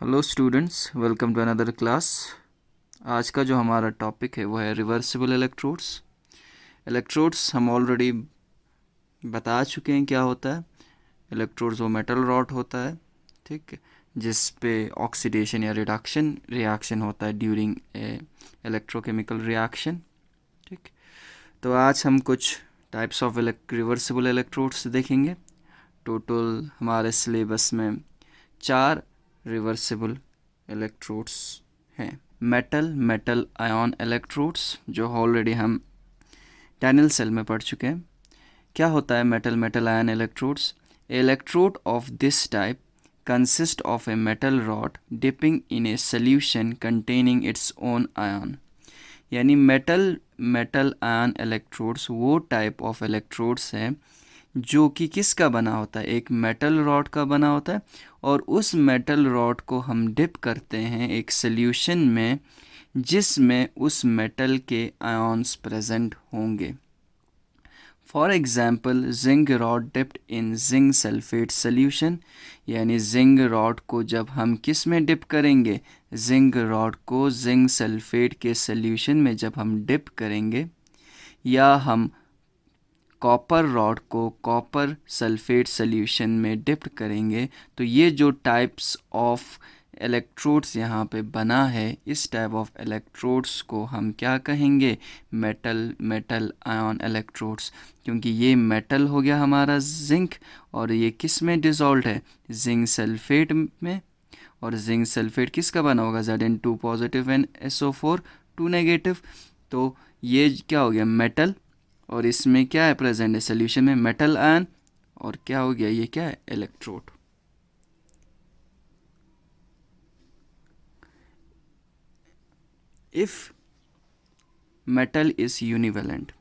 Hello students, welcome to another class. आज का जो हमारा टॉपिक है वो है रिवर्सिबल इलेक्ट्रोड्स। इलेक्ट्रोड्स हम ऑलरेडी बता चुके हैं क्या होता है। इलेक्ट्रोड्स वो मेटल रॉड होता है, ठीक, जिस पे ऑक्सीडेशन या रिडक्शन रिएक्शन होता है ड्यूरिंग ए इलेक्ट्रोकेमिकल रिएक्शन, ठीक। तो आज हम कुछ टाइप्स ऑफ रिवर्सिबल इलेक्ट्रोड्स देखेंगे। टोटल हमारे सिलेबस में 4 रिवर्सिबल इलेक्ट्रोड्स हैं। मेटल आयन इलेक्ट्रोड्स जो ऑलरेडी हम टनल सेल में पढ़ चुके हैं। क्या होता है metal ion electrodes? Electrode of this type consist of a metal rod dipping in a solution containing its own ion। यानी मेटल आयन इलेक्ट्रोड्स वो टाइप ऑफ इलेक्ट्रोड्स हैं जो कि किसका बना होता है, एक मेटल रॉड का बना होता है, और उस मेटल रॉड को हम डिप करते हैं एक सॉल्यूशन में जिसमें उस मेटल के आयन्स प्रेजेंट होंगे। For example zinc rod dipped in zinc sulphate solution, यानी जिंक रॉड को जब हम किस में डिप करेंगे, जिंक रॉड को जिंक सल्फेट के सॉल्यूशन में जब हम डिप करेंगे, या हम कॉपर रॉड को कॉपर सल्फेट सॉल्यूशन में डिप करेंगे, तो ये जो टाइप्स ऑफ इलेक्ट्रोड्स यहाँ पे बना है, इस टाइप ऑफ इलेक्ट्रोड्स को हम क्या कहेंगे, मेटल आयन इलेक्ट्रोड्स। क्योंकि ये मेटल हो गया हमारा जिंक, और ये किस में डिसॉल्व है, जिंक सल्फेट में। और जिंक सल्फेट किसका बना होगा, Zn2 positive and SO4 2 negative. तो ये क्या हो गया, मेटल, और इसमें क्या है प्रेजेंट है सोल्यूशन में, मेटल आयन, और क्या हो गया, ये क्या है, electrode. If metal is univalent,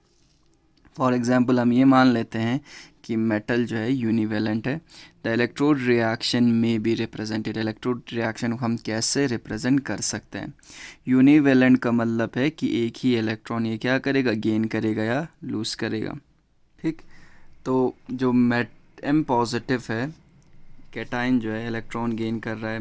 for example हम ये मान लेते हैं कि मेटल जो है यूनिवेलेंट है, द इलेक्ट्रोड रिएक्शन में बी रिप्रेजेंटेड। इलेक्ट्रोड रिएक्शन को हम कैसे रिप्रेजेंट कर सकते हैं? यूनिवेलेंट का मतलब है कि एक ही इलेक्ट्रॉन ये क्या करेगा, गेन करेगा या लूज करेगा, ठीक। तो जो एम पॉजिटिव है, कैटाइन जो है इलेक्ट्रॉन गेन कर रहा है,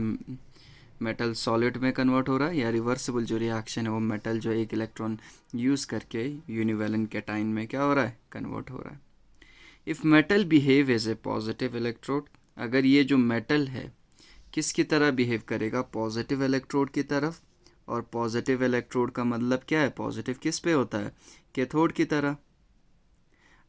मेटल सॉलिड में कन्वर्ट हो रहा है, या रिवर्सिबल जो रिएक्शन है वो मेटल जो एक इलेक्ट्रॉन यूज़ करके यूनिवेलेंट कैटाइन में क्या हो रहा है, कन्वर्ट हो रहा है। If metal behave as a positive electrode, अगर ये जो मेटल है किसकी तरह बिहेव करेगा, पॉजिटिव इलेक्ट्रोड की तरफ। और पॉजिटिव इलेक्ट्रोड का मतलब क्या है, पॉजिटिव किस पे होता है, कैथोड की तरह।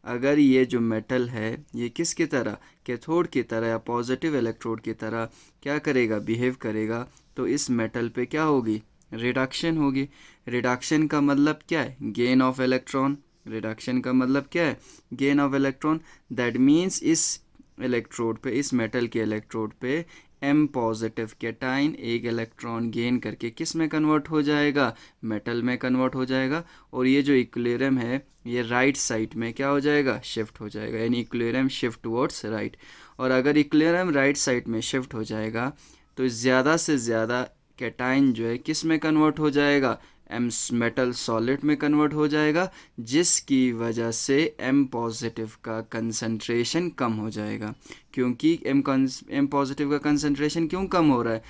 अगर ये जो मेटल है ये किसकी तरह, कैथोड की तरह या पॉजिटिव इलेक्ट्रोड की तरह क्या करेगा, बिहेव करेगा, तो इस मेटल पे क्या होगी, रिडक्शन होगी। रिडक्शन का मतलब क्या है, गेन ऑफ इलेक्ट्रॉन। रिडक्शन का मतलब क्या है, gain of electron. That means इस इलेक्ट्रोड पे, इस मेटल के इलेक्ट्रोड पे एम पॉजिटिव कैटाइन एक इलेक्ट्रॉन गेन करके किस में कन्वर्ट हो जाएगा, मेटल में कन्वर्ट हो जाएगा। और ये जो इक्विलिब्रियम है ये राइट साइड में क्या हो जाएगा, शिफ्ट हो जाएगा, यानी इक्विलिब्रियम शिफ्ट टुवर्ड्स राइट। और अगर इक्विलिब्रियम राइट साइड में शिफ्ट हो जाएगा तो ज़्यादा से ज़्यादा कैटाइन जो है किस में कन्वर्ट हो जाएगा, एम मेटल सॉलिड में कन्वर्ट हो जाएगा, जिसकी वजह से एम पॉजिटिव का कंसंट्रेशन कम हो जाएगा। क्योंकि एम पॉजिटिव का कंसंट्रेशन क्यों कम हो रहा है,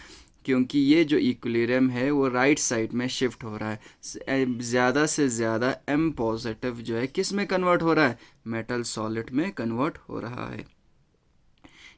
क्योंकि ये जो इक्विलिब्रियम है वो राइट साइड में शिफ्ट हो रहा है। ज़्यादा से ज़्यादा एम पॉजिटिव जो है किस में कन्वर्ट हो रहा है, मेटल सॉलिड में कन्वर्ट हो रहा है।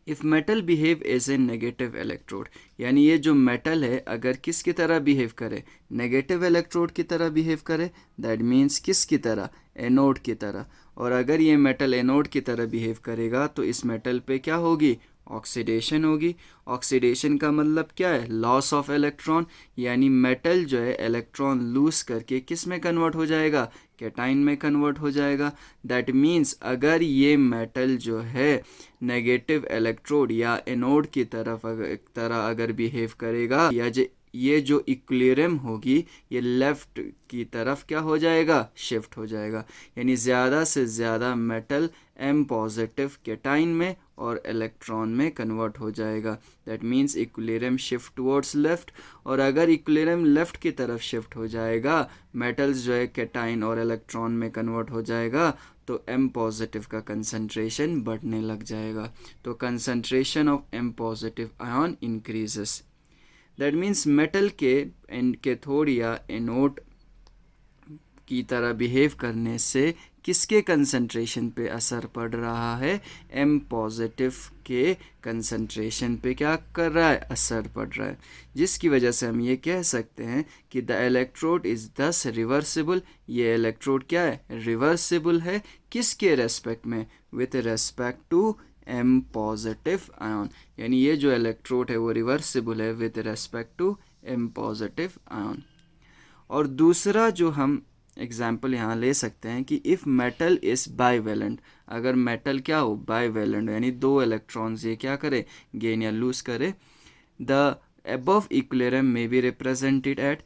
If metal behave as a negative electrode, यानी ये जो मेटल है अगर किसकी तरह बिहेव करे, नेगेटिव इलेक्ट्रोड की तरह बिहेव करे, दैट मीन्स किसकी तरह, एनोड की तरह। और अगर ये मेटल एनोड की तरह बिहेव करेगा तो इस मेटल पे क्या होगी, ऑक्सीडेशन होगी। ऑक्सीडेशन का मतलब क्या है, लॉस ऑफ इलेक्ट्रॉन, यानी मेटल जो है इलेक्ट्रॉन लूज करके किस में कन्वर्ट हो जाएगा, कैटाइन में कन्वर्ट हो जाएगा। दैट मीन्स अगर ये मेटल जो है नेगेटिव इलेक्ट्रोड या एनोड की तरह अगर बिहेव करेगा, या ये जो इक्विलिब्रियम होगी ये लेफ्ट की तरफ क्या हो जाएगा, शिफ्ट हो जाएगा। यानी ज़्यादा से ज़्यादा मेटल एम पॉजिटिव कैटाइन में और इलेक्ट्रॉन में कन्वर्ट हो जाएगा। That means equilibrium shift towards left. और अगर इक्विलिब्रियम लेफ्ट की तरफ शिफ्ट हो जाएगा, मेटल्स जो है कैटाइन और इलेक्ट्रॉन में कन्वर्ट हो जाएगा, तो एम पॉजिटिव का कंसंट्रेशन बढ़ने लग जाएगा। तो concentration of M positive ion increases. That means metal के कैथोड या एनोड की तरह बिहेव करने से किसके कंसंट्रेशन पे असर पड़ रहा है? एम पॉजिटिव के कंसंट्रेशन पे क्या कर रहा है? असर पड़ रहा है, जिसकी वजह से हम ये कह सकते हैं कि the electrode is thus reversible. ये इलेक्ट्रोड क्या है? रिवर्सिबल है। किसके रेस्पेक्ट में? With respect to M positive ion, यानी ये जो इलेक्ट्रोड है वो रिवर्सिबल है with respect to M positive ion. और दूसरा जो हम एग्जाम्पल यहाँ ले सकते हैं कि इफ़ मेटल इज़ बाईवेलेंट, अगर मेटल क्या हो? बाईवेलेंट, यानी दो इलेक्ट्रॉन्स ये क्या करे? गेन या लूज करे। द अबव इक्विलिब्रियम में बी रिप्रेजेंटेड एट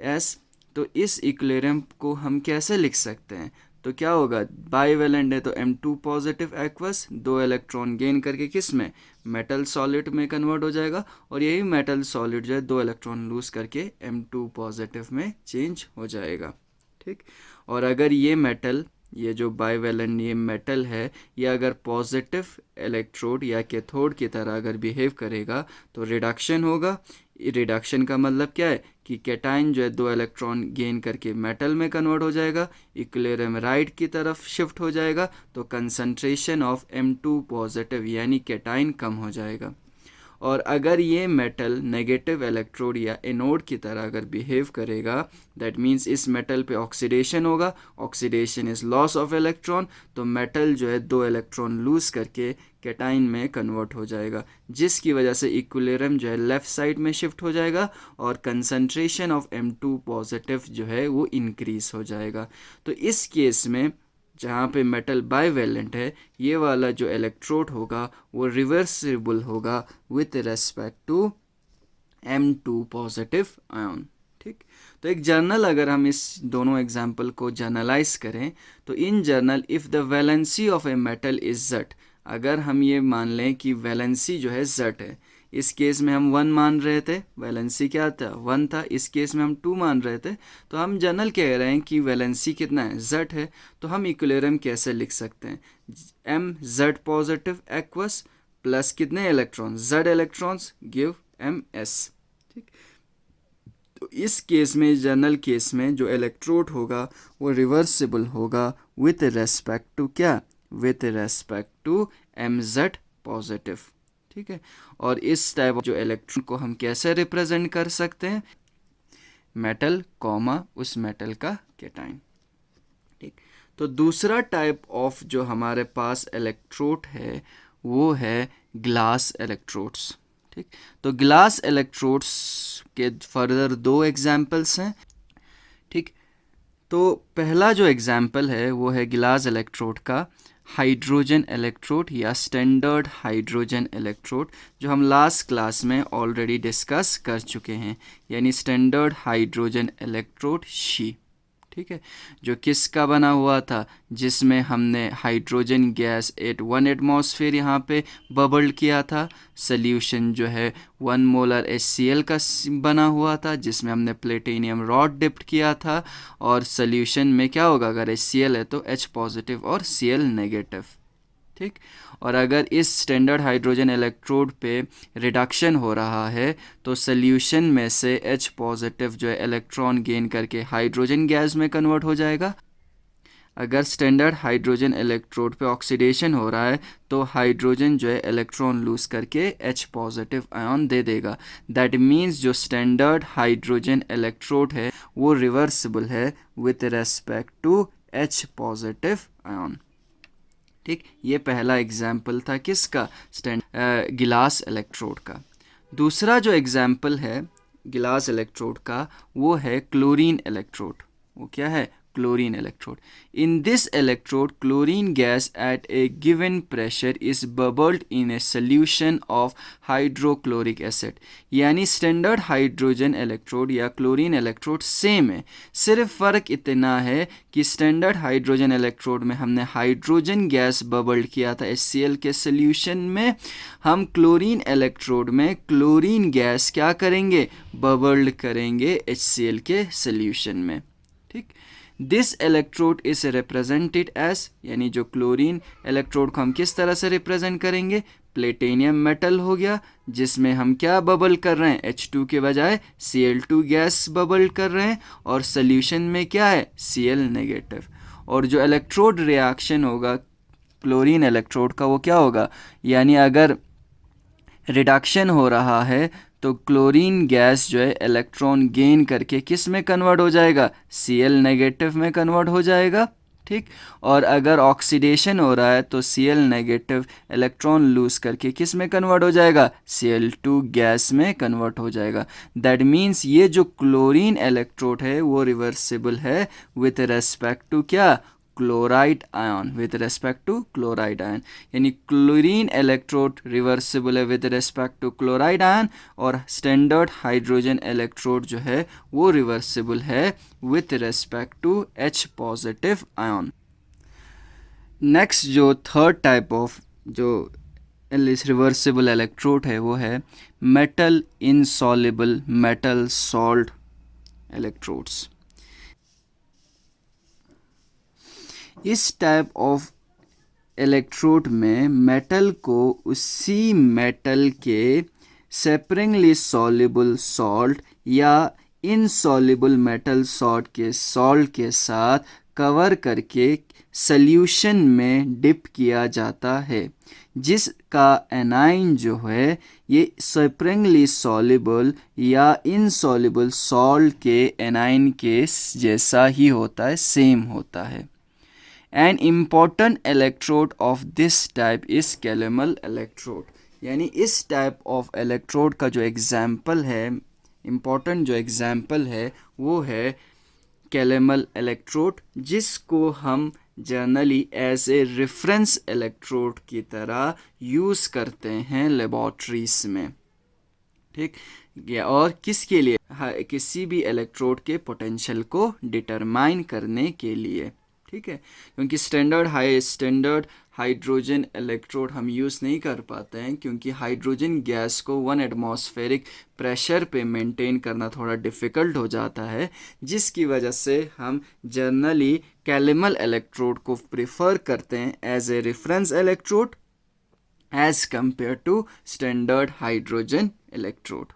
एस। तो इस इक्विलिब्रियम को हम कैसे लिख सकते हैं? तो क्या होगा? बाईवेलेंट है तो M2 पॉजिटिव एक्वस, दो इलेक्ट्रॉन गेन करके किस में? मेटल सॉलिड में कन्वर्ट हो जाएगा, और यही मेटल सॉलिड जो है दो इलेक्ट्रॉन लूज करके M2 पॉजिटिव में चेंज हो जाएगा। ठीक। और अगर ये मेटल, ये जो बाईवेलेंट ये मेटल है, ये अगर पॉजिटिव इलेक्ट्रोड या कैथोड की तरह अगर बिहेव करेगा तो रिडक्शन होगा। रिडक्शन का मतलब क्या है? कि कैटाइन जो है दो इलेक्ट्रॉन गेन करके मेटल में कन्वर्ट हो जाएगा, इक्विलिब्रियम राइट की तरफ शिफ्ट हो जाएगा, तो कंसंट्रेशन ऑफ M2 पॉजिटिव यानी कैटाइन कम हो जाएगा। और अगर ये मेटल नेगेटिव इलेक्ट्रोड या एनोड की तरह अगर बिहेव करेगा, दैट मीन्स इस मेटल पे ऑक्सीडेशन होगा। Oxidation is loss of electron, तो मेटल जो है दो इलेक्ट्रॉन लूज करके कैटाइन में कन्वर्ट हो जाएगा, जिसकी वजह से इक्विलिब्रियम जो है लेफ्ट साइड में शिफ्ट हो जाएगा और कंसंट्रेशन ऑफ M2 पॉजिटिव जो है वो इंक्रीज हो जाएगा। तो इस केस में जहाँ पे मेटल बाईवेलेंट है, ये वाला जो इलेक्ट्रोड होगा वो रिवर्सिबल होगा with respect to M2 positive ion. ठीक। तो एक जर्नल, अगर हम इस दोनों एग्जाम्पल को जर्नलाइज करें तो in general if the valency of a metal is Z, अगर हम ये मान लें कि वैलेंसी जो है Z है, इस केस में हम 1 मान रहे थे, वैलेंसी क्या था? 1 था। इस केस में हम 2 मान रहे थे, तो हम जनरल कह रहे हैं कि वैलेंसी कितना है? Z है। तो हम इक्विलिब्रियम कैसे लिख सकते हैं? MZ पॉजिटिव एक्वस प्लस कितने electron? Z electrons give MS। ठीक। तो इस केस में, जनरल केस में जो इलेक्ट्रोड होगा वो रिवर्सिबल होगा विथ रेस्पेक्ट टू क्या? With respect to MZ positive. ठीक है। और इस टाइप जो इलेक्ट्रॉन को हम कैसे रिप्रेजेंट कर सकते हैं? मेटल कॉमा उस मेटल का कैटाइन। ठीक। तो दूसरा टाइप ऑफ जो हमारे पास इलेक्ट्रोड है वो है ग्लास इलेक्ट्रोड्स। ठीक। तो ग्लास इलेक्ट्रोड्स के फर्दर 2 एग्जाम्पल्स हैं। ठीक। तो पहला जो एग्जाम्पल है वो है ग्लास इलेक्ट्रोड का हाइड्रोजन इलेक्ट्रोड या स्टैंडर्ड हाइड्रोजन इलेक्ट्रोड, जो हम लास्ट क्लास में ऑलरेडी डिस्कस कर चुके हैं, यानी स्टैंडर्ड हाइड्रोजन इलेक्ट्रोड शी। ठीक है। जो किसका बना हुआ था? जिसमें हमने हाइड्रोजन गैस एट 1 एटमॉस्फेयर यहाँ पे बबल किया था। सॉल्यूशन जो है 1 मोलर HCl का बना हुआ था, जिसमें हमने प्लेटिनियम रॉड डिप्ट किया था। और सॉल्यूशन में क्या होगा? अगर HCl है तो H पॉजिटिव और Cl नेगेटिव। ठीक। और अगर इस स्टैंडर्ड हाइड्रोजन इलेक्ट्रोड पे रिडक्शन हो रहा है तो सॉल्यूशन में से H पॉजिटिव जो है इलेक्ट्रॉन गेन करके हाइड्रोजन गैस में कन्वर्ट हो जाएगा। अगर स्टैंडर्ड हाइड्रोजन इलेक्ट्रोड पे ऑक्सीडेशन हो रहा है तो हाइड्रोजन जो है इलेक्ट्रॉन लूज करके H पॉजिटिव आयन दे देगा। दैट मीन्स जो स्टैंडर्ड हाइड्रोजन इलेक्ट्रोड है वो रिवर्सिबल है with respect to H positive ion. ठीक। ये पहला एग्जाम्पल था किसका? गिलास इलेक्ट्रोड का। दूसरा जो एग्जाम्पल है गिलास इलेक्ट्रोड का वो है क्लोरीन इलेक्ट्रोड। वो क्या है? chlorine electrode. In this electrode, chlorine gas at a given pressure is bubbled in a solution of hydrochloric acid. यानी स्टैंडर्ड हाइड्रोजन इलेक्ट्रोड या क्लोरीन इलेक्ट्रोड सेम है, सिर्फ फ़र्क इतना है कि स्टैंडर्ड हाइड्रोजन इलेक्ट्रोड में हमने हाइड्रोजन गैस बबल्ड किया था HCl के सोल्यूशन में। हम क्लोरीन इलेक्ट्रोड में क्लोरीन गैस क्या करेंगे? बबल्ड करेंगे HCl के सोल्यूशन में। ठीक। This electrode is represented as, यानी जो क्लोरीन इलेक्ट्रोड को हम किस तरह से रिप्रेजेंट करेंगे, प्लेटिनियम मेटल हो गया, जिसमें हम क्या बबल कर रहे हैं, H2 के बजाय Cl2 गैस बबल कर रहे हैं, और सोल्यूशन में क्या है, Cl नेगेटिव। और जो इलेक्ट्रोड रिएक्शन होगा क्लोरीन इलेक्ट्रोड का, वो क्या होगा, यानी अगर रिडक्शन हो रहा है तो क्लोरीन गैस जो है इलेक्ट्रॉन गेन करके किस में कन्वर्ट हो जाएगा, Cl नेगेटिव में कन्वर्ट हो जाएगा, ठीक। और अगर ऑक्सीडेशन हो रहा है तो Cl नेगेटिव इलेक्ट्रॉन लूज करके किस में कन्वर्ट हो जाएगा, Cl2 गैस में कन्वर्ट हो जाएगा। दैट मीन्स ये जो क्लोरीन इलेक्ट्रोड है वो रिवर्सिबल है विथ रेस्पेक्ट टू क्या, chloride ion, with respect to chloride ion, यानी क्लोरीन इलेक्ट्रोड रिवर्सिबल है with respect to chloride ion, और स्टैंडर्ड हाइड्रोजन इलेक्ट्रोड जो है वो रिवर्सिबल है with respect to H positive ion. Next जो थर्ड टाइप ऑफ जो रिवर्सिबल इलेक्ट्रोड है वो है metal insoluble metal salt electrodes. इस टाइप ऑफ इलेक्ट्रोड में मेटल को उसी मेटल के सेपरेटली सॉल्युबल सॉल्ट या इनसॉल्युबल मेटल सॉल्ट के साथ कवर करके सॉल्यूशन में डिप किया जाता है, जिसका एनाइन जो है ये सेपरेटली सॉल्युबल या इनसॉल्युबल सॉल्ट के एनाइन के जैसा ही होता है, सेम होता है। An important electrode of this type is Calomel electrode, यानी इस टाइप ऑफ इलेक्ट्रोड का जो एग्जाम्पल है, इम्पॉर्टेंट जो एग्जाम्पल है वो है कैलेमल इलेक्ट्रोड, जिसको हम generally as a reference electrode की तरह यूज़ करते हैं लेबॉर्ट्रीज में, ठीक। और किसके लिए, किसी भी इलेक्ट्रोड के पोटेंशियल को डिटरमाइन करने के लिए, ठीक है। क्योंकि स्टैंडर्ड हाइड्रोजन इलेक्ट्रोड हम यूज़ नहीं कर पाते हैं, क्योंकि हाइड्रोजन गैस को 1 एटमॉस्फेरिक प्रेशर पे मेंटेन करना थोड़ा डिफ़िकल्ट हो जाता है, जिसकी वजह से हम जनरली कैलेमल इलेक्ट्रोड को प्रिफर करते हैं as a reference electrode as compared to standard hydrogen electrode.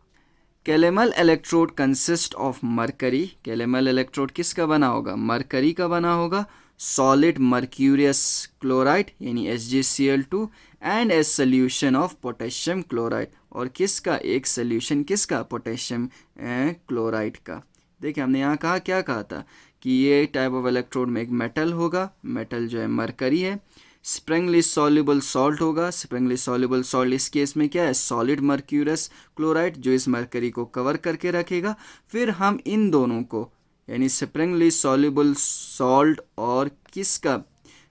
Calomel electrode consist of mercury, calomel electrode किसका बना होगा, मरकरी का बना होगा, सॉलिड मर्क्यूरियस क्लोराइड यानी HgCl2 and a solution of potassium chloride, और किसका, एक सोल्यूशन किसका, पोटेशियम क्लोराइड का। देखिए हमने यहाँ कहा, क्या कहा था कि ये टाइप ऑफ इलेक्ट्रोड में एक मेटल होगा, मेटल जो है मरकरी है, स्प्रिंगली सॉल्युबल सॉल्ट होगा, स्प्रिंगली सॉल्युबल सॉल्ट इस केस में क्या है, सॉलिड मर्क्यूरस क्लोराइड, जो इस मरकरी को कवर करके रखेगा। फिर हम इन दोनों को यानी स्प्रिंगली सॉल्युबल सॉल्ट और किसका,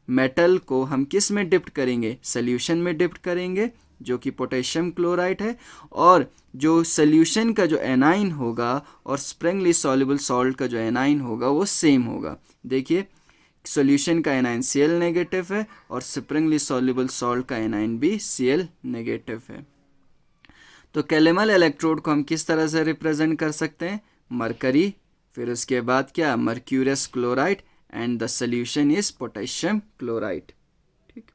मेटल को हम किस में डिप्ट करेंगे, सोल्यूशन में डिप्ट करेंगे जो कि पोटेशियम क्लोराइड है, और जो सोल्यूशन का जो एनाइन होगा और स्प्रिंगली सॉल्युबल सॉल्ट का जो एनाइन होगा वो सेम होगा। देखिए सॉल्यूशन का एनाइन Cl नेगेटिव है और स्प्रिंगली सॉल्युबल सॉल्ट का एनाइन भी Cl नेगेटिव है। तो कैलेमल इलेक्ट्रोड को हम किस तरह से रिप्रेजेंट कर सकते हैं, मरकरी, फिर उसके बाद क्या, mercurius chloride and the solution is potassium chloride, ठीक।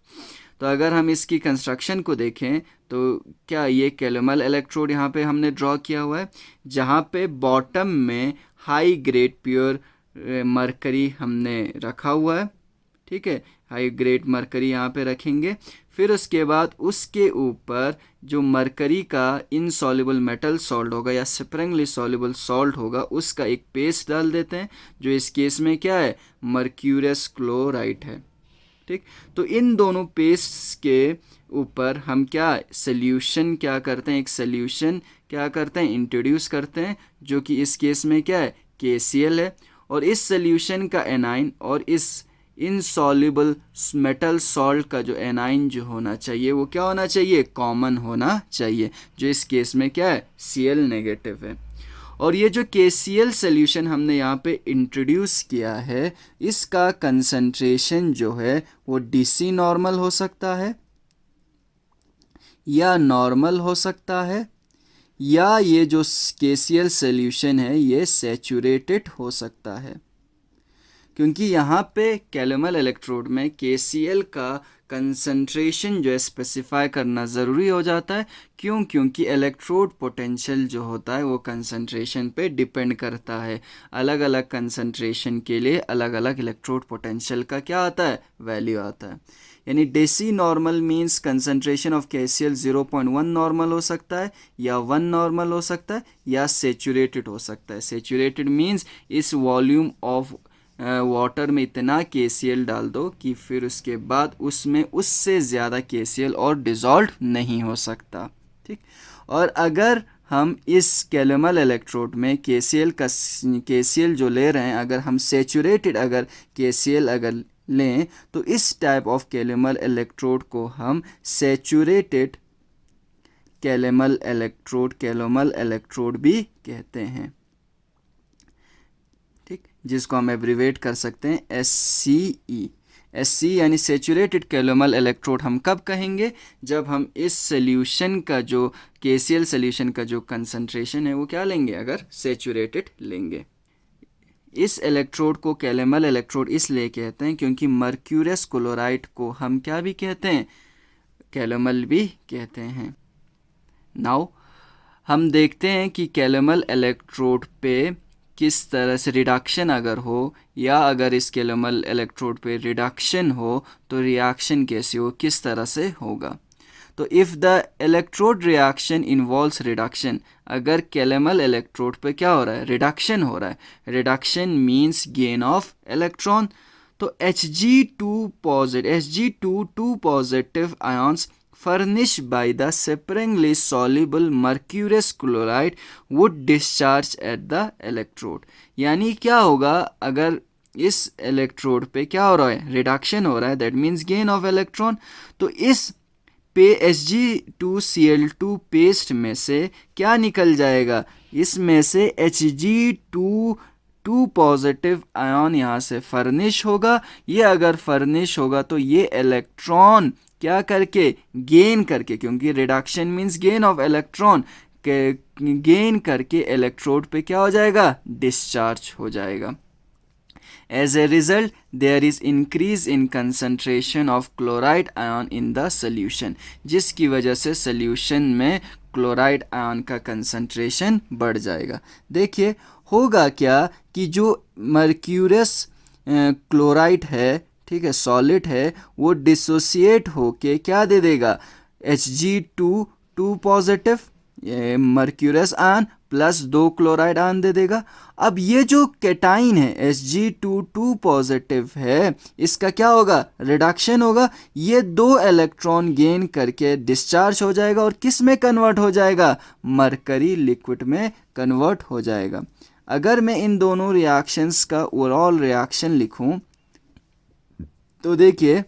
तो अगर हम इसकी कंस्ट्रक्शन को देखें तो क्या, ये कैलेमल इलेक्ट्रोड यहाँ पे हमने ड्रॉ किया हुआ है, जहाँ पे बॉटम में हाई ग्रेड प्योर मरकरी हमने रखा हुआ है, ठीक है, हाई ग्रेड मरकरी यहाँ पे रखेंगे। फिर उसके बाद उसके ऊपर जो मरकरी का इनसॉल्युबल मेटल सॉल्ट होगा या स्प्रिंगली सॉल्युबल सॉल्ट होगा, उसका एक पेस्ट डाल देते हैं, जो इस केस में क्या है, मर्क्यूरियस क्लोराइड है, ठीक। तो इन दोनों पेस्ट के ऊपर हम क्या, सोल्यूशन क्या करते हैं, एक सोल्यूशन क्या करते हैं, इंट्रोड्यूस करते हैं, जो कि इस केस में क्या है, KCl है, और इस सोल्यूशन का एनाइन और इस इनसॉल्युबल मेटल सॉल्ट का जो एनाइन जो होना चाहिए वो क्या होना चाहिए, कॉमन होना चाहिए, जो इस केस में क्या है, Cl नेगेटिव है। और ये जो KCl सोल्यूशन हमने यहाँ पे इंट्रोड्यूस किया है, इसका कंसंट्रेशन जो है वो DC नॉर्मल हो सकता है या नॉर्मल हो सकता है, या ये जो KCl सोल्यूशन है ये सैचुरेटेड हो सकता है, क्योंकि यहाँ पे कैलोमल इलेक्ट्रोड में KCl का कंसंट्रेशन जो है स्पेसिफाई करना ज़रूरी हो जाता है। क्यों? क्योंकि इलेक्ट्रोड पोटेंशियल जो होता है वो कंसंट्रेशन पे डिपेंड करता है। अलग अलग कंसंट्रेशन के लिए अलग अलग इलेक्ट्रोड पोटेंशियल का क्या आता है, वैल्यू आता है। यानी deci normal means concentration of KCl 0.1 normal हो सकता है या 1 नॉर्मल हो सकता है या सेचुरेटेड हो सकता है। सेचुरेटेड मीन्स इस वॉल्यूम ऑफ वाटर में इतना KCl डाल दो कि फिर उसके बाद उसमें उससे ज़्यादा KCl और डिज़ोल्व नहीं हो सकता, ठीक। और अगर हम इस कैलोमल इलेक्ट्रोड में KCl जो ले रहे हैं, अगर हम सेचुरेटेड अगर KCl अगर लें तो इस टाइप ऑफ कैलोमल इलेक्ट्रोड को हम सेचुरेटेड कैलोमल इलेक्ट्रोड भी कहते हैं, ठीक, जिसको हम एब्रीवेट कर सकते हैं SCE। SC यानी सेचुरेटेड कैलोमल इलेक्ट्रोड हम कब कहेंगे, जब हम इस सोल्यूशन का जो KCl सोल्यूशन का जो कंसंट्रेशन है वो क्या लेंगे, अगर सेचुरेटेड लेंगे। इस इलेक्ट्रोड को कैलोमल इलेक्ट्रोड इसलिए कहते हैं क्योंकि मर्क्यूरियस क्लोराइड को हम क्या भी कहते हैं, कैलोमल भी कहते हैं। नाउ हम देखते हैं कि कैलोमल इलेक्ट्रोड पे किस तरह से रिडक्शन अगर हो या अगर इस कैलोमल इलेक्ट्रोड पे रिडक्शन हो तो रिएक्शन कैसे हो, किस तरह से होगा। तो if the electrode reaction involves reduction, अगर कैलोमल इलेक्ट्रोड पे क्या हो रहा है, रिडक्शन हो रहा है, reduction means gain of electron, तो Hg2 positive ions furnished by the sparingly soluble mercurous chloride would discharge at the electrode। यानी क्या होगा, अगर इस इलेक्ट्रोड पे क्या हो रहा है, रिडक्शन हो रहा है, that means gain of electron, तो इस पे Hg2Cl2 पेस्ट में से क्या निकल जाएगा, इसमें से Hg2 पॉजिटिव आयन यहाँ से फर्निश होगा। ये अगर फर्निश होगा तो ये इलेक्ट्रॉन क्या करके, गेन करके, क्योंकि reduction means gain of electron, gain करके इलेक्ट्रोड पे क्या हो जाएगा, डिस्चार्ज हो जाएगा। As a result, there is increase in concentration of chloride ion in the solution, जिसकी वजह से solution में क्लोराइड आयन का कंसंट्रेशन बढ़ जाएगा। देखिए होगा क्या कि जो मर्क्यूरियस क्लोराइड है, ठीक है, सॉलिड है, वो डिसोसिएट होके क्या दे देगा, Hg2 positive mercurous ion plus 2 chloride ion दे देगा। अब ये जो कैटाइन है Hg2 पॉजिटिव है, इसका क्या होगा, रिडक्शन होगा, ये 2 इलेक्ट्रॉन गेन करके डिस्चार्ज हो जाएगा और किस में कन्वर्ट हो जाएगा, मरकरी लिक्विड में कन्वर्ट हो जाएगा। अगर मैं इन दोनों रिएक्शंस का ओवरऑल रिएक्शन लिखूं तो देखिए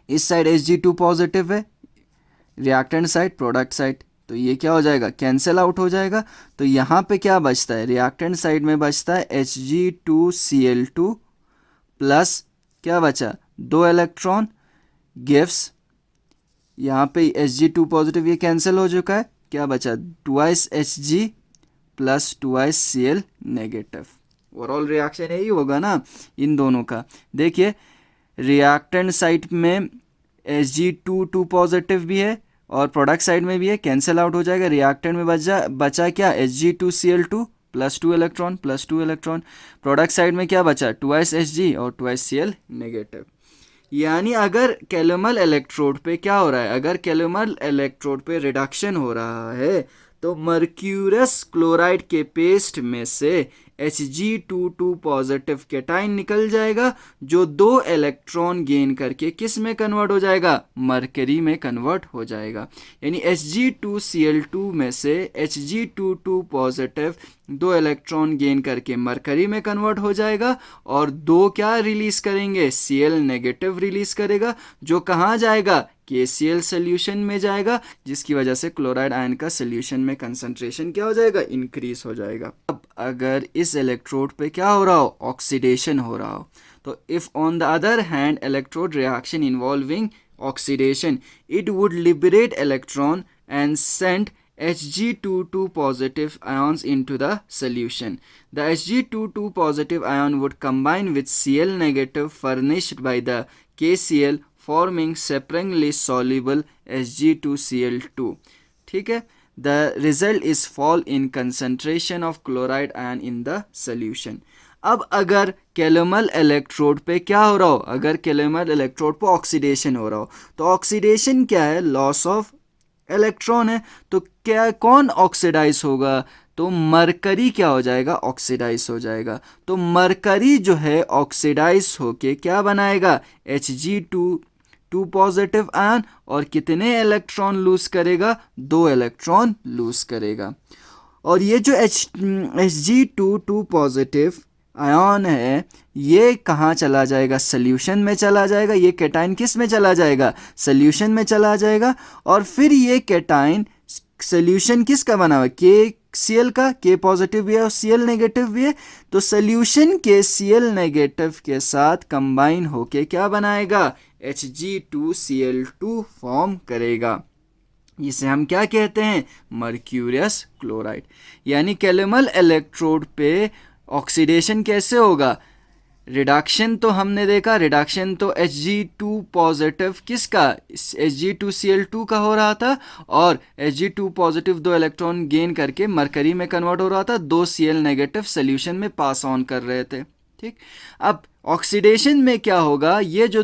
इस साइड Hg2 पॉजिटिव है, रिएक्टेंट साइड, प्रोडक्ट साइड, तो ये क्या हो जाएगा, कैंसिल आउट हो जाएगा। तो यहाँ पे क्या बचता है, रिएक्टेंट साइड में बचता है Hg2Cl2 प्लस क्या बचा, 2 इलेक्ट्रॉन गिव्स, यहाँ पे Hg2 पॉजिटिव ये कैंसिल हो चुका है, क्या बचा, 2 Hg plus 2 Cl negative. Overall reaction यही होगा ना इन दोनों का। देखिए रिएक्टेंट साइड में Hg2 पॉजिटिव भी है और प्रोडक्ट साइड में भी है, कैंसिल आउट हो जाएगा। रिएक्टेंट में बचा क्या, Hg2Cl2 plus 2 electron plus 2 electron. Product side में क्या बचा, 2 Hg और 2 Cl नेगेटिव। यानी अगर कैलोमल इलेक्ट्रोड पे क्या हो रहा है, अगर कैलोमल इलेक्ट्रोड पे रिडक्शन हो रहा है तो मर्क्यूरियस क्लोराइड के पेस्ट में से Hg2 पॉजिटिव कैटाइन निकल जाएगा जो 2 इलेक्ट्रॉन गेन करके किस में कन्वर्ट हो जाएगा, मरकरी में कन्वर्ट हो जाएगा। यानी Hg2Cl2 में से Hg2 पॉजिटिव 2 इलेक्ट्रॉन गेन करके मरकरी में कन्वर्ट हो जाएगा और 2 क्या रिलीज करेंगे, Cl नेगेटिव रिलीज करेगा, जो कहाँ जाएगा, KCl सोल्यूशन में जाएगा, जिसकी वजह से क्लोराइड आयन का सोल्यूशन में कंसंट्रेशन क्या हो जाएगा, इंक्रीज हो जाएगा। अब अगर इस इलेक्ट्रोड पे क्या हो रहा हो, ऑक्सीडेशन हो रहा हो, तो if on the other hand electrode reaction involving oxidation, it would liberate electron and send Hg22 positive ions into the solution. The Hg22 positive ion would combine with Cl negative furnished by the KCl forming separately soluble Hg2Cl2. ठीक है. The result is fall in concentration of chloride ion in the solution. अब अगर calomel electrode पे क्या हो रहा हो, अगर कैलोमल इलेक्ट्रोड पे ऑक्सीडेशन हो रहा हो, तो ऑक्सीडेशन क्या है, लॉस ऑफ इलेक्ट्रॉन है. तो क्या कौन ऑक्सीडाइज होगा, तो मरकरी क्या हो जाएगा, ऑक्सीडाइज हो जाएगा. तो मरकरी जो है ऑक्सीडाइज होके क्या बनाएगा, Hg2 पॉजिटिव आयन, और कितने इलेक्ट्रॉन लूज करेगा, 2 इलेक्ट्रॉन लूज करेगा. और ये जो Hg2 पॉजिटिव आयन है ये कहाँ चला जाएगा, सोल्यूशन में चला जाएगा. ये कैटाइन किस में चला जाएगा, सोल्यूशन में चला जाएगा. और फिर ये कैटाइन सोल्यूशन किसका बना हुआ है, KCl का, K पॉजिटिव भी है और Cl नेगेटिव भी है. तो सोल्यूशन के Cl नेगेटिव के साथ कंबाइन होके क्या बनाएगा, Hg2Cl2 फॉर्म करेगा. इसे हम क्या कहते हैं, मर्क्यूरियस क्लोराइड. यानी कैलोमल इलेक्ट्रोड पे ऑक्सीडेशन कैसे होगा, रिडक्शन तो हमने देखा, रिडक्शन तो Hg2 पॉजिटिव किसका, Hg2Cl2 का हो रहा था, और Hg2 पॉजिटिव 2 इलेक्ट्रॉन गेन करके मरकरी में कन्वर्ट हो रहा था, 2 Cl नेगेटिव सोल्यूशन में पास ऑन कर रहे थे. ठीक. अब ऑक्सीडेशन में क्या होगा, ये जो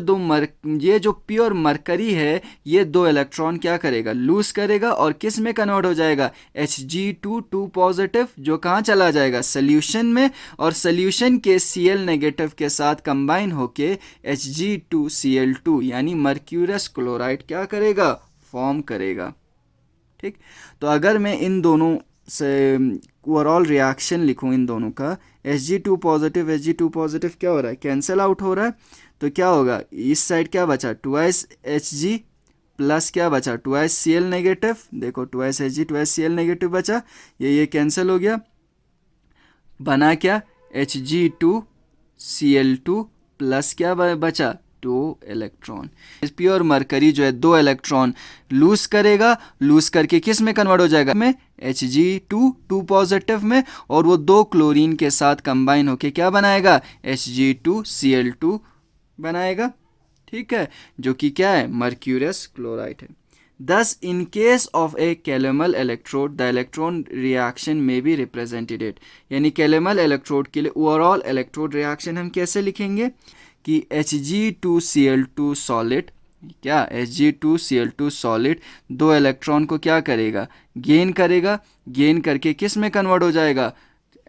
प्योर मरकरी है ये 2 इलेक्ट्रॉन क्या करेगा, लूज करेगा, और किस में कन्वर्ट हो जाएगा, Hg2 पॉजिटिव, जो कहाँ चला जाएगा, सोल्यूशन में, और सोल्यूशन के Cl नेगेटिव के साथ कंबाइन होके Hg2Cl2 यानी मर्क्यूरियस क्लोराइड क्या करेगा, फॉर्म करेगा. ठीक. तो अगर मैं इन दोनों से ओवरऑल रिएक्शन लिखूं इन दोनों का, Hg2 पॉजिटिव क्या हो रहा है, कैंसिल आउट हो रहा है. तो क्या होगा, इस साइड क्या बचा, 2s Hg प्लस क्या बचा, 2s Cl नेगेटिव. देखो 2s Hg 2s Cl negative बचा, ये कैंसिल हो गया, बना क्या, Hg2Cl2 प्लस क्या बचा, 2 इलेक्ट्रॉन. प्योर मरकरी जो है 2 इलेक्ट्रॉन लूज करेगा, लूज करके किस में कन्वर्ट हो जाएगा, में Hg2 पॉजिटिव में, और वो 2 क्लोरीन के साथ कंबाइन होके क्या बनाएगा, Hg2Cl2 बनाएगा. ठीक है, जो कि क्या है, मर्क्यूरियस क्लोराइड है. Thus, in case of a calomel electrode, the electron reaction may be represented. यानी कैलोमल इलेक्ट्रोड के लिए ओवरऑल इलेक्ट्रोड रिएक्शन हम कैसे लिखेंगे कि Hg2Cl2 सॉलिड, क्या Hg2Cl2 सॉलिड 2 इलेक्ट्रॉन को क्या करेगा, गेन करेगा, गेन करके किस में कन्वर्ट हो जाएगा,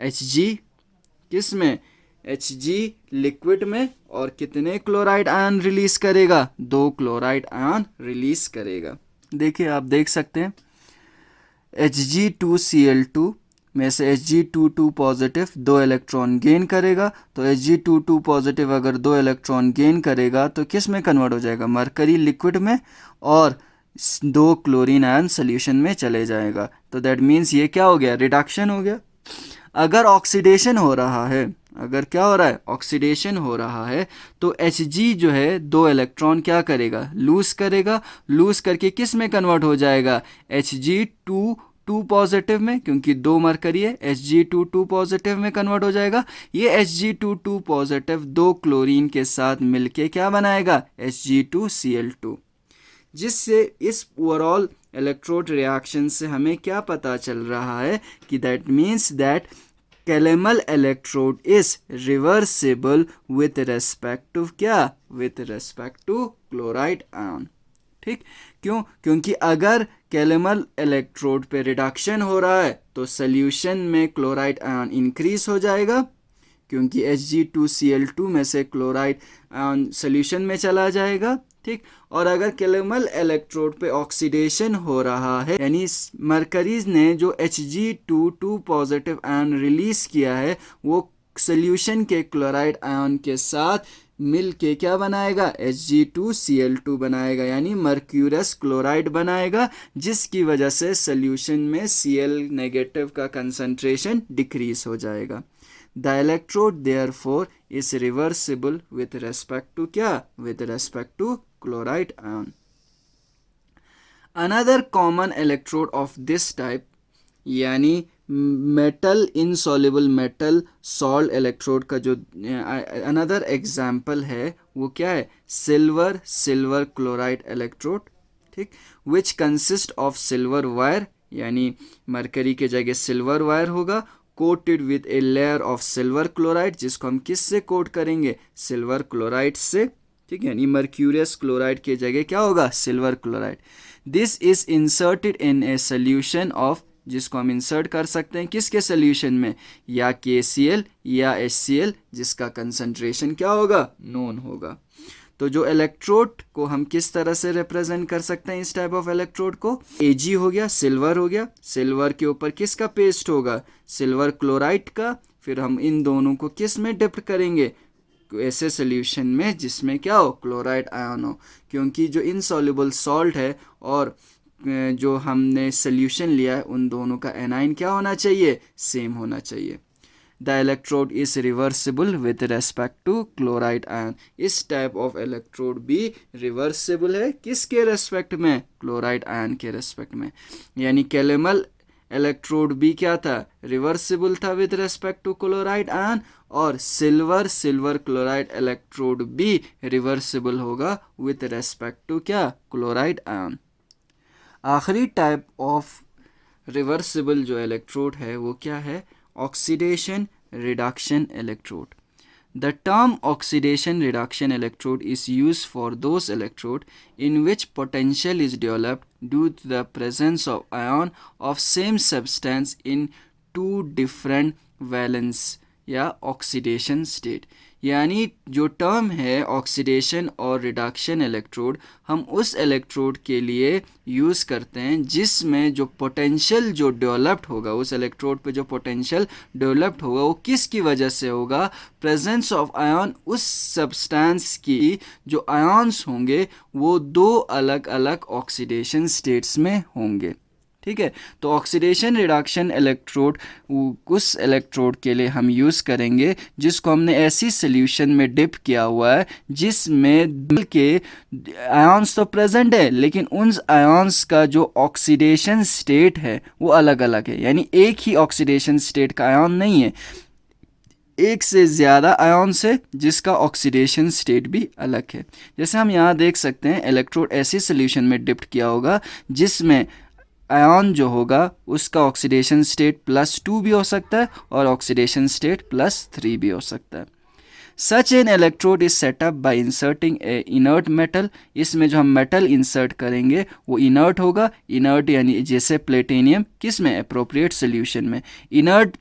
Hg किस में, Hg लिक्विड में, और कितने क्लोराइड आयन रिलीज करेगा, 2 क्लोराइड आयन रिलीज करेगा. देखिए आप देख सकते हैं Hg2Cl2 में से Hg2 पॉजिटिव 2 इलेक्ट्रॉन गेन करेगा. तो Hg2 पॉजिटिव अगर 2 इलेक्ट्रॉन गेन करेगा तो किस में कन्वर्ट हो जाएगा, मरकरी लिक्विड में, और 2 क्लोरीन आयन सोल्यूशन में चले जाएगा. तो दैट मीन्स ये क्या हो गया, रिडक्शन हो गया. अगर ऑक्सीडेशन हो रहा है, अगर क्या हो रहा है, ऑक्सीडेशन हो रहा है, तो Hg जो है 2 इलेक्ट्रॉन क्या करेगा, लूज करेगा, लूज करके किस में कन्वर्ट हो जाएगा, Hg2 पॉजिटिव में, क्योंकि 2 मरकरी है, Hg2 पॉजिटिव में कन्वर्ट हो जाएगा. ये Hg2 पॉजिटिव 2 क्लोरीन के साथ मिलके क्या बनाएगा, Hg2Cl2. जिससे इस ओवरऑल इलेक्ट्रोड रिएक्शन से हमें क्या पता चल रहा है कि that means that calomel electrode is reversible with respect to क्या, with respect to chloride ion. ठीक. क्यों, क्योंकि अगर कैलोमल इलेक्ट्रोड पे रिडक्शन हो रहा है तो सोल्यूशन में क्लोराइड आयन इंक्रीज हो जाएगा, क्योंकि Hg2Cl2 में से क्लोराइड आयन सोल्यूशन में चला जाएगा. ठीक. और अगर कैलोमल इलेक्ट्रोड पे ऑक्सीडेशन हो रहा है, यानी मरकरीज ने जो Hg2 पॉजिटिव आयन रिलीज किया है वो सोल्यूशन के क्लोराइड आयन के साथ मिल के क्या बनाएगा, Hg2Cl2 बनाएगा, यानी मर्क्यूरियस क्लोराइड बनाएगा, जिसकी वजह से सोल्यूशन में Cl नेगेटिव का कंसंट्रेशन डिक्रीज हो जाएगा. The electrode therefore is reversible with respect to क्या, with respect to chloride ion. Another common electrode of this type यानी metal insoluble metal salt electrode का जो अनदर एग्जाम्पल है वो क्या है, सिल्वर क्लोराइड इलेक्ट्रोड, ठीक, विच कंसिस्ट ऑफ सिल्वर वायर, यानी मरकरी के जगह सिल्वर वायर होगा, coated with a layer of silver chloride, जिसको हम किस से कोट करेंगे, सिल्वर क्लोराइड से, ठीक है, यानी मर्क्यूरियस क्लोराइड की जगह क्या होगा, silver chloride. This is inserted in a solution of, जिसको हम इंसर्ट कर सकते हैं किसके सोल्यूशन में, या KCl या HCl, जिसका कंसंट्रेशन क्या होगा, नोन होगा। तो जो इलेक्ट्रोड को हम किस तरह से रिप्रेजेंट कर सकते हैं, इस टाइप ऑफ इलेक्ट्रोड को, Ag हो गया, सिल्वर हो गया, सिल्वर के ऊपर किसका पेस्ट होगा, सिल्वर क्लोराइड का, फिर हम इन दोनों को किस में डिप करेंगे, ऐसे सोल्यूशन में जिसमें क्या हो, क्लोराइड आयन हो, क्योंकि जो इनसॉल्युबल सॉल्ट है और जो हमने सोल्यूशन लिया है उन दोनों का एनाइन क्या होना चाहिए, सेम होना चाहिए। The electrode is reversible with respect to chloride ion, इस टाइप ऑफ इलेक्ट्रोड भी रिवर्सिबल है किसके रेस्पेक्ट में, क्लोराइड आयन के रेस्पेक्ट में, यानी कैलेमल इलेक्ट्रोड भी क्या था, रिवर्सिबल था with respect to chloride ion, और सिल्वर क्लोराइड इलेक्ट्रोड भी रिवर्सिबल होगा विद रेस्पेक्ट टू क्या, क्लोराइड आयन। आखिरी टाइप ऑफ रिवर्सिबल जो इलेक्ट्रोड है वो क्या है, oxidation reduction electrode. The term oxidation reduction electrode is used for those electrode in which potential is developed due to the presence of ion of same substance in two different valence या oxidation state. यानी जो term है oxidation और reduction electrode, हम उस electrode के लिए use करते हैं जिसमें जो पोटेंशियल जो डेवलप्ड होगा, उस इलेक्ट्रोड पे जो पोटेंशियल डेवलप्ड होगा वो किसकी वजह से होगा, प्रेजेंस ऑफ आयन, उस सब्सटेंस की जो आयन्स होंगे वो दो अलग अलग ऑक्सीडेशन स्टेट्स में होंगे, ठीक है। तो ऑक्सीडेशन रिडक्शन इलेक्ट्रोड उस इलेक्ट्रोड के लिए हम यूज़ करेंगे जिसको हमने ऐसी सोल्यूशन में डिप किया हुआ है जिसमें के आयन्स तो प्रेजेंट है लेकिन उन आयन्स का जो ऑक्सीडेशन स्टेट है वो अलग अलग है, यानी एक ही ऑक्सीडेशन स्टेट का आयन नहीं है, एक से ज़्यादा आयन से जिसका ऑक्सीडेशन स्टेट भी अलग है। जैसे हम यहाँ देख सकते हैं इलेक्ट्रोड ऐसी सोल्यूशन में डिप किया होगा जिसमें आयन जो होगा उसका ऑक्सीडेशन स्टेट +2 भी हो सकता है और ऑक्सीडेशन स्टेट +3 भी हो सकता है। Such an electrode is setup bye inserting A inert metal, इसमें जो हम मेटल इंसर्ट करेंगे वो इनर्ट होगा, इनर्ट यानी जैसे प्लेटिनियम, किस में, अप्रोप्रिएट सोल्यूशन में। इनर्ट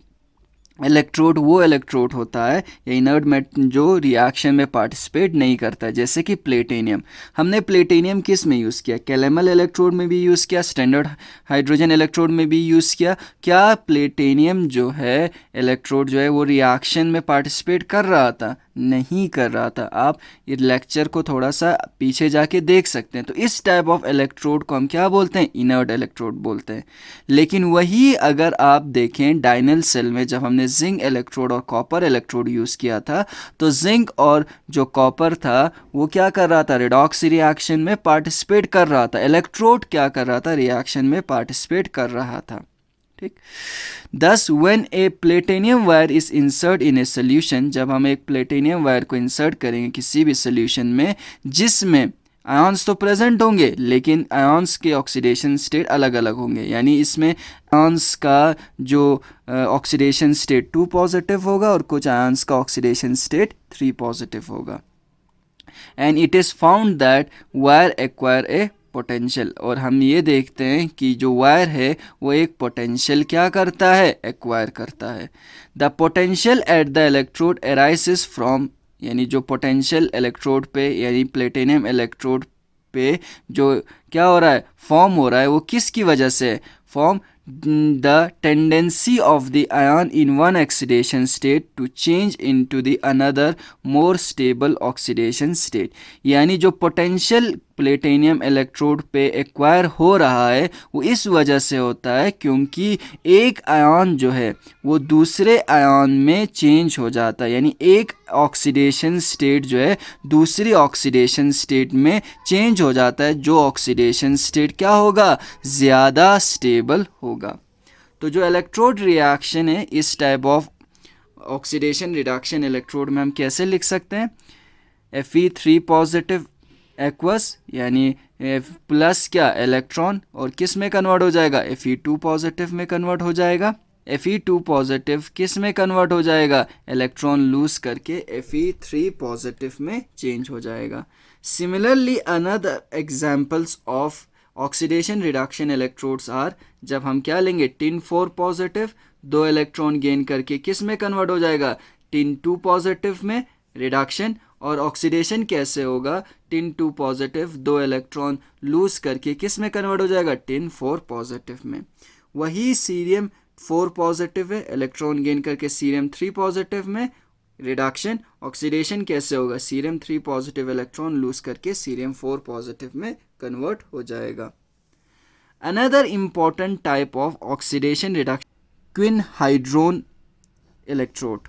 इलेक्ट्रोड वो इलेक्ट्रोड होता है या इनर्ट मेटल जो रिएक्शन में पार्टिसिपेट नहीं करता है, जैसे कि प्लेटिनियम। हमने प्लेटिनियम किस में यूज़ किया, कैलेमल इलेक्ट्रोड में भी यूज़ किया, स्टैंडर्ड हाइड्रोजन इलेक्ट्रोड में भी यूज़ किया। क्या प्लेटिनियम जो है इलेक्ट्रोड जो है वो रिएक्शन में पार्टिसिपेट कर रहा था, नहीं कर रहा था। आप ये लेक्चर को थोड़ा सा पीछे जाके देख सकते हैं। तो इस टाइप ऑफ इलेक्ट्रोड को हम क्या बोलते हैं, इनर्ट इलेक्ट्रोड बोलते हैं। लेकिन वही अगर आप देखें डाइनल सेल में जब हमने जिंक इलेक्ट्रोड और कॉपर इलेक्ट्रोड यूज़ किया था तो जिंक और जो कॉपर था वो क्या कर रहा था, रिडॉक्स रिएक्शन में पार्टिसिपेट कर रहा था, इलेक्ट्रोड क्या कर रहा था, रिएक्शन में पार्टिसिपेट कर रहा था, ठीक। Thus when a platinum wire is insert in a solution, जब हम एक प्लेटिनियम वायर को इंसर्ट करेंगे किसी भी सोल्यूशन में जिसमें आयन्स तो प्रेजेंट होंगे लेकिन आयन्स के ऑक्सीडेशन स्टेट अलग अलग होंगे, यानी इसमें आयन्स का जो ऑक्सीडेशन स्टेट 2 पॉजिटिव होगा और कुछ आयन्स का ऑक्सीडेशन स्टेट 3 पॉजिटिव होगा। And it is found that wire acquire a potential, और हम ये देखते हैं कि जो वायर है वो एक पोटेंशियल क्या करता है, एक्वायर करता है। The potential at the electrode arises from, यानी जो पोटेंशियल इलेक्ट्रोड पे यानी प्लेटिनियम इलेक्ट्रोड पे जो क्या हो रहा है, फॉर्म हो रहा है, वो किसकी वजह से, form the tendency of the ion in one oxidation state to change into the another more stable oxidation state. यानी जो पोटेंशियल प्लेटिनियम इलेक्ट्रोड पे एक्वायर हो रहा है वो इस वजह से होता है क्योंकि एक आयन जो है वो दूसरे आयन में चेंज हो जाता है, यानी एक ऑक्सीडेशन स्टेट जो है दूसरी ऑक्सीडेशन स्टेट में चेंज हो जाता है, जो ऑक्सीडेशन स्टेट क्या होगा, ज़्यादा स्टेबल होगा। तो जो इलेक्ट्रोड रिएक्शन है इस type of oxidation reduction electrode में हम कैसे लिख सकते हैं, Fe3 पॉजिटिव एक्वस यानी प्लस क्या इलेक्ट्रॉन और किस में कन्वर्ट हो जाएगा, Fe2 पॉजिटिव में कन्वर्ट हो जाएगा। Fe2 पॉजिटिव किस में कन्वर्ट हो जाएगा, इलेक्ट्रॉन लूज करके Fe3 पॉजिटिव में चेंज हो जाएगा। Similarly another examples of oxidation reduction electrodes are, जब हम क्या लेंगे Tin4 पॉजिटिव, 2 इलेक्ट्रॉन गेन करके किस में कन्वर्ट हो जाएगा, Tin2 पॉजिटिव में रिडक्शन, और ऑक्सीडेशन कैसे होगा, Tin2 पॉजिटिव 2 इलेक्ट्रॉन लूज करके किस में कन्वर्ट हो जाएगा, Tin4 पॉजिटिव में। वही सीरियम 4 पॉजिटिव है, इलेक्ट्रॉन गेन करके सीरियम 3 पॉजिटिव में रिडक्शन, ऑक्सीडेशन कैसे होगा, सीरियम 3 पॉजिटिव इलेक्ट्रॉन लूज करके सीरियम 4 पॉजिटिव में कन्वर्ट हो जाएगा। Another important type of oxidation reduction quinhydrone electrode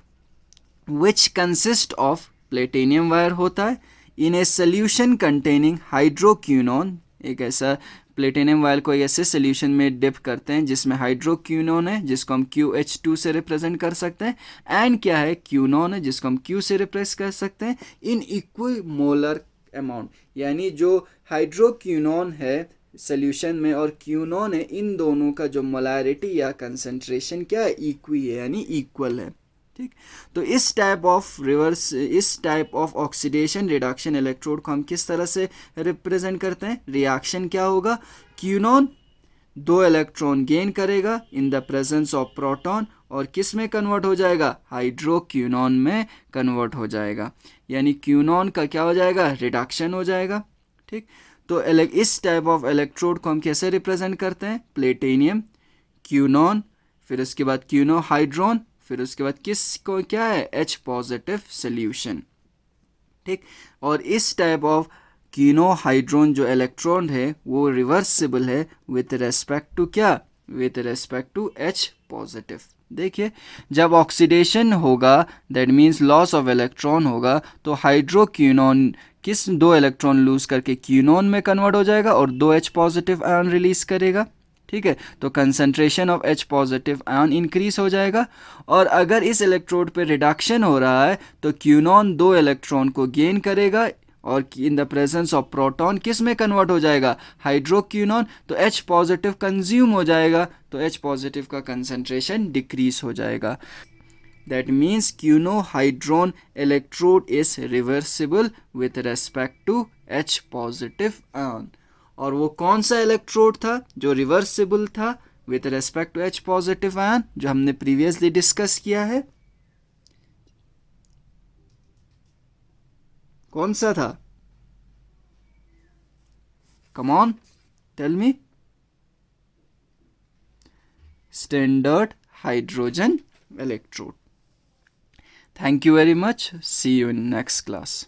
which consist of platinum wire होता है in a solution containing hydroquinone. एक ऐसा प्लेटिनियम वायर को ऐसे सोल्यूशन में डिप करते हैं जिसमें हाइड्रोक्विनोन है जिसको हम QH2 से रिप्रेजेंट कर सकते हैं, एंड क्या है क्यूनोन है जिसको हम Q से रिप्रेस कर सकते हैं, इन इक्वल मोलर अमाउंट। यानी जो हाइड्रोक्विनोन है सोल्यूशन में और क्यूनोन है, इन दोनों का जो मोलैरिटी या कंसंट्रेशन क्या है, इक्वी है यानी इक्वल है। ठीक, तो इस type of oxidation reduction electrode को हम किस तरह से रिप्रेजेंट करते हैं, रिएक्शन क्या होगा, क्यूनोन 2 इलेक्ट्रॉन गेन करेगा in the presence of proton और किस में कन्वर्ट हो जाएगा, हाइड्रोक्विनोन में कन्वर्ट हो जाएगा, यानी क्यूनोन का क्या हो जाएगा, रिडक्शन हो जाएगा। ठीक, तो इस टाइप ऑफ इलेक्ट्रोड को हम कैसे रिप्रेजेंट करते हैं, प्लेटिनियम, क्यूनोन, फिर उसके बाद क्यूनोहाइड्रोन, फिर उसके बाद किसको क्या है, H पॉजिटिव सोल्यूशन। ठीक, और इस टाइप ऑफ क्यूनोहाइड्रोन जो इलेक्ट्रॉन है वो रिवर्सिबल है विथ रेस्पेक्ट टू क्या, with respect to H positive. देखिए जब ऑक्सीडेशन होगा that means loss of electron होगा, तो हाइड्रोक्विनोन किस 2 इलेक्ट्रॉन लूज करके क्यूनोन में कन्वर्ट हो जाएगा और 2 H पॉजिटिव आयन रिलीज करेगा। ठीक है, तो concentration of H positive ion increase हो जाएगा, और अगर इस इलेक्ट्रोड पे रिडक्शन हो रहा है तो क्यूनोन 2 इलेक्ट्रॉन को गेन करेगा और in the presence of proton किस में कन्वर्ट हो जाएगा, हाइड्रोक्विनोन, तो H पॉजिटिव कंज्यूम हो जाएगा, तो H पॉजिटिव का कंसंट्रेशन डिक्रीज हो जाएगा। That means quinhydrone electrode is reversible with respect to H positive ion. और वो कौन सा इलेक्ट्रोड था जो रिवर्सिबल था with respect to H positive ion, जो हमने प्रीवियसली डिस्कस किया है, कौन सा था, come on tell me, standard hydrogen electrode. Thank you very much, see you in next class.